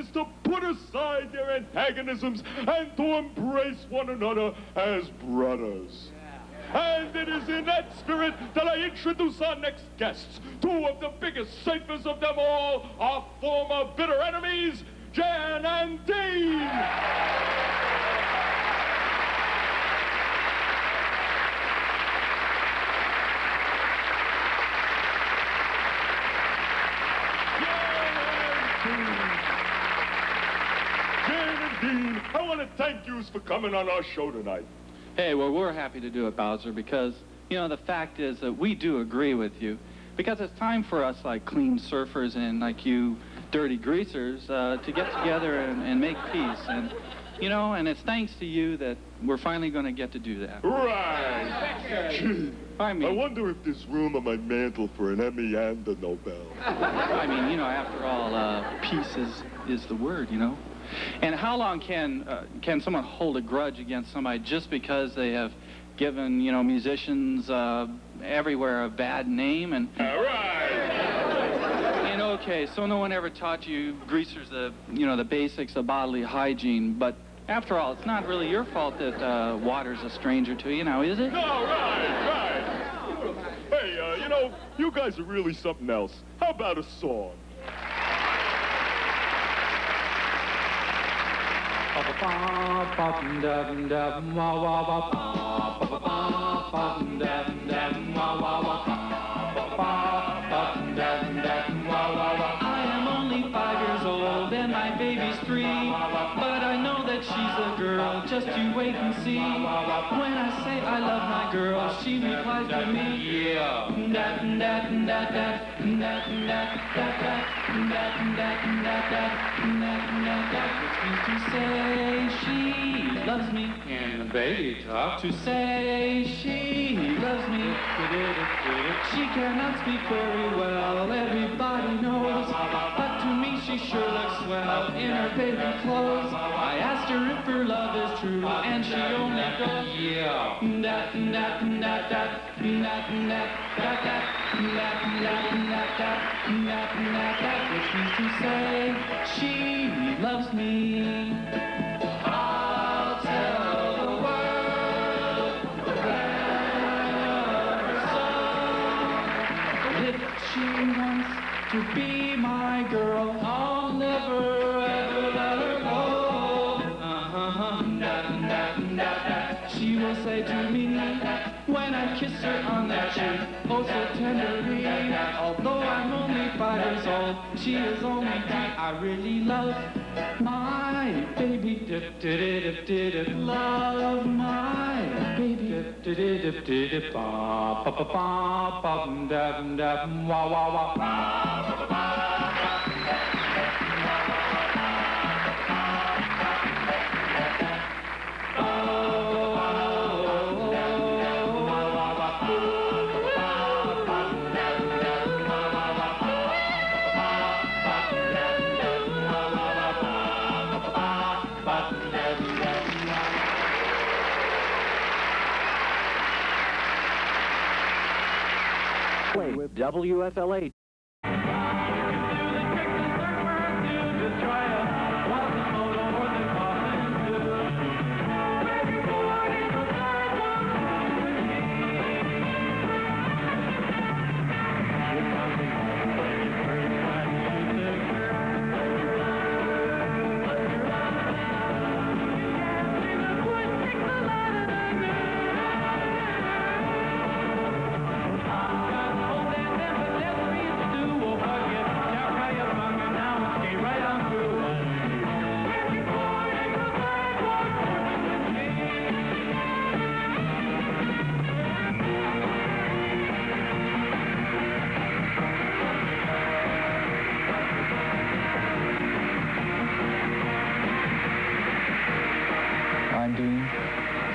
is to put aside their antagonisms and to embrace one another as brothers. And it is in that spirit that I introduce our next guests, two of the biggest safers of them all, our former bitter enemies, Jan and Dean. Dean, I want to thank you for coming on our show tonight. Hey, well, we're happy to do it, Bowser, because, you know, the fact is that we do agree with you. Because it's time for us, like clean surfers and like you dirty greasers, to get together and make peace. And, you know, and it's thanks to you that we're finally going to get to do that. Right. Gee, I wonder if there's room on my mantle for an Emmy and a Nobel. I mean, you know, after all, peace is the word, you know. And how long can someone hold a grudge against somebody just because they have given, you know, musicians everywhere a bad name? And and okay, so no one ever taught you greasers the basics of bodily hygiene. But after all, it's not really your fault that water's a stranger to you now, is it? No, right. Hey, you know, you guys are really something else. How about a song? I am only 5 years old and my baby's 3, but I know that she's a girl, just you wait and see. When I say I love my girl, she replies to me, yeah. Which means to say she loves me. And the baby talk to say she loves me. She cannot speak very well, everybody knows, but to me she sure looks swell in her baby clothes. I asked her if her love is true, and she only goes, yeah. Which means to say she loves me. I'll tell the world that if she wants to be my girl, I'll never ever let her go. She will say to me when I kiss her on the cheek, oh so tenderly, although I'm only 5 years old, she is only 3. I really love my baby, love my baby, with WFLA.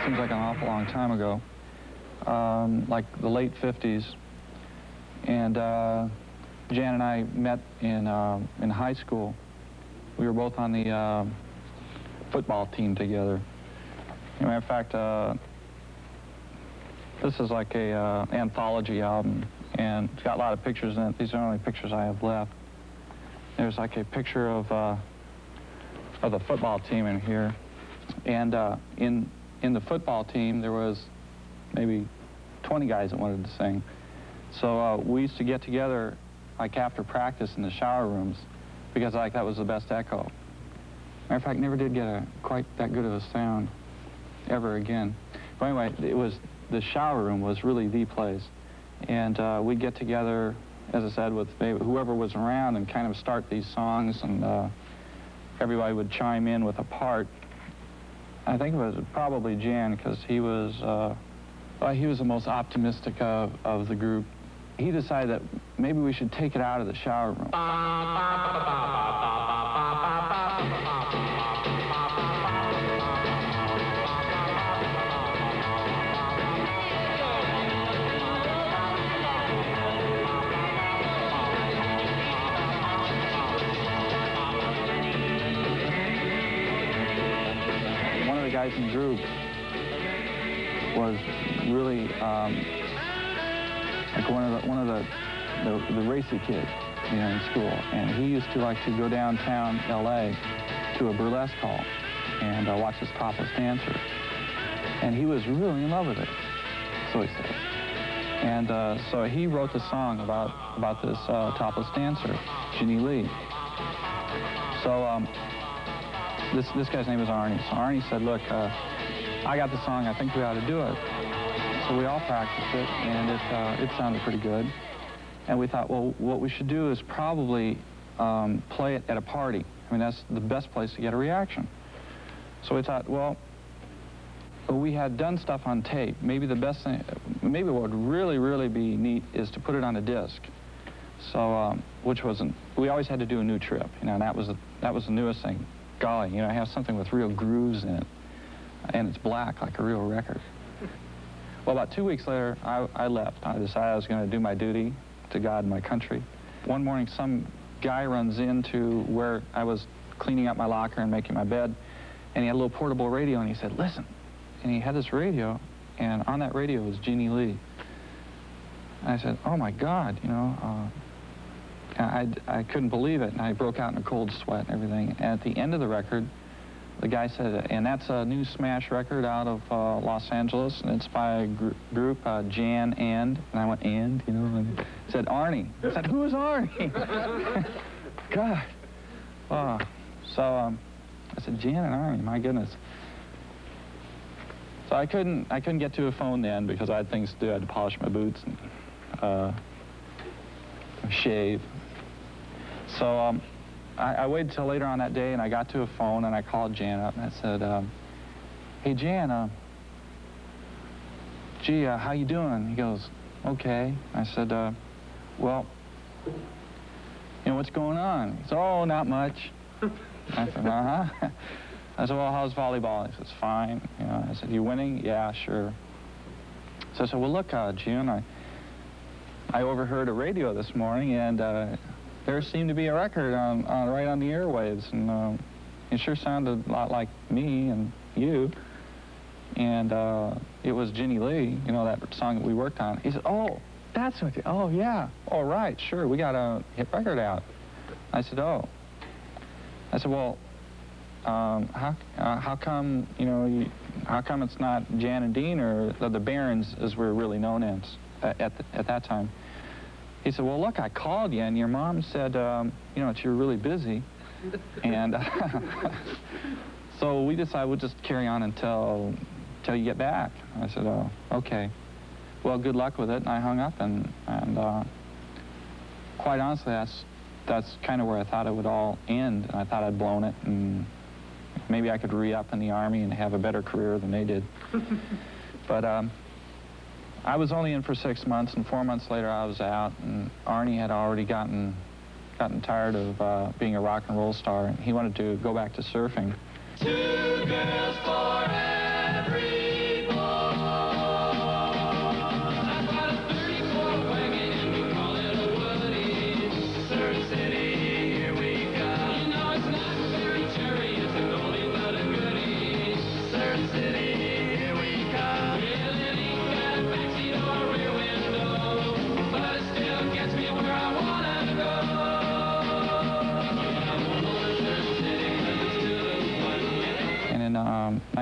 Seems like an awful long time ago, like the late 50s. And Jan and I met in high school. We were both on the football team together. As a matter of fact, this is like a anthology album, and it's got a lot of pictures in it. These are the only pictures I have left. There's like a picture of of the football team in here. And in the football team, there was maybe 20 guys that wanted to sing. So we used to get together like after practice in the shower rooms because like that was the best echo. Matter of fact, never did get quite that good of a sound ever again. But anyway, the shower room was really the place. And we'd get together, as I said, with maybe whoever was around and kind of start these songs, and everybody would chime in with a part. I think it was probably Jan, because he was the most optimistic of the group. He decided that maybe we should take it out of the shower room. One of the guys in the group was really like one of the racy kids, you know, in school, and he used to like to go downtown L.A. to a burlesque hall and watch this topless dancer, and he was really in love with it, so he said. And so he wrote the song about this topless dancer, Ginny Lee. So this guy's name was Arnie. So Arnie said, "Look, I got the song. I think we ought to do it." So we all practiced it, and it sounded pretty good. And we thought, well, what we should do is probably play it at a party. I mean, that's the best place to get a reaction. So we thought, well, we had done stuff on tape. Maybe the best thing, maybe what would really, really be neat is to put it on a disc. So, which wasn't, we always had to do a new trip, you know, and that was the newest thing. Golly, you know, I have something with real grooves in it, and it's black like a real record. Well, about 2 weeks later, I left. I decided I was going to do my duty to God and my country. One morning, some guy runs into where I was cleaning up my locker and making my bed, and he had a little portable radio, and he said, "Listen." And he had this radio, and on that radio was Ginny Lee. And I said, "Oh, my God," you know. I couldn't believe it, and I broke out in a cold sweat and everything. And at the end of the record, the guy said, "And that's a new smash record out of Los Angeles, and it's by a group, Jan and," and I went, "And," you know, and he said, "Arnie." I said, "Who is Arnie?" God. Oh. So I said, "Jan and Arnie, my goodness." So I couldn't get to a phone then because I had things to do. I had to polish my boots and shave. So I waited till later on that day, and I got to a phone, and I called Jan up, and I said, "Hey, Jan, gee, how you doing?" He goes, "Okay." I said, "Well, you know, what's going on?" He said, "Oh, not much." I said, "Uh-huh." I said, "Well, how's volleyball?" He says, "Fine." You know, I said, "You winning?" "Yeah, sure." So I said, "Well, look, Jan, I overheard a radio this morning, and there seemed to be a record right on the airwaves, and it sure sounded a lot like me and you, and it was Ginny Lee, you know, that song that we worked on." He said, "Oh, that's what oh, yeah. All right, sure, we got a hit record out." I said, "Oh." I said, "Well, how come, you know, how come it's not Jan and Dean or the Barons, as we're really known as at that time?" He said, "Well, look, I called you, and your mom said, you know, that you were really busy." And so we decided we'll just carry on until you get back. I said, "Oh, okay. Well, good luck with it." And I hung up, and quite honestly, that's kind of where I thought it would all end. I thought I'd blown it, and maybe I could re-up in the Army and have a better career than they did. But I was only in for 6 months, and 4 months later I was out, and Arnie had already gotten tired of being a rock and roll star. He wanted to go back to surfing. 2 girls for every boy. I've got a 34 wagon, and we call it a Woody. Surf City, here we come. You know it's not very cherry, it's an oldie but a goodie. Surf City, here we come. Well, it ain't got a backseat or a rear window, but it still gets me where I wanna go. I'm on Surf City 'cause it's to the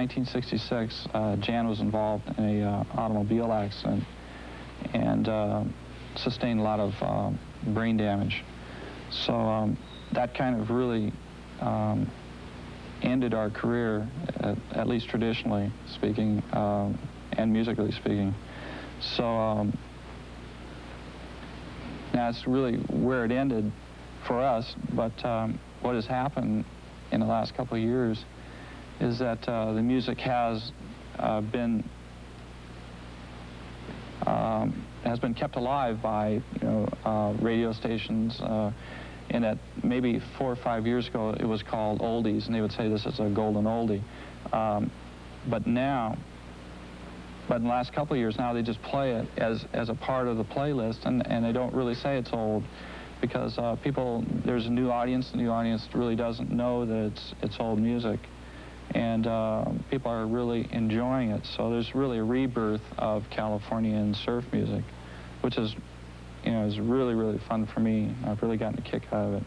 1966, Jan was involved in a automobile accident and sustained a lot of brain damage. So that kind of really ended our career, at least traditionally speaking, and musically speaking. So that's really where it ended for us. But what has happened in the last couple of years is that the music has been kept alive by radio stations. And that maybe 4 or 5 years ago it was called oldies, and they would say this is a golden oldie. But in the last couple of years now, they just play it as a part of the playlist, and they don't really say it's old, because there's a new audience. The new audience really doesn't know that it's old music, and people are really enjoying it. So there's really a rebirth of Californian surf music, which is, is really, really fun for me. I've really gotten a kick out of it.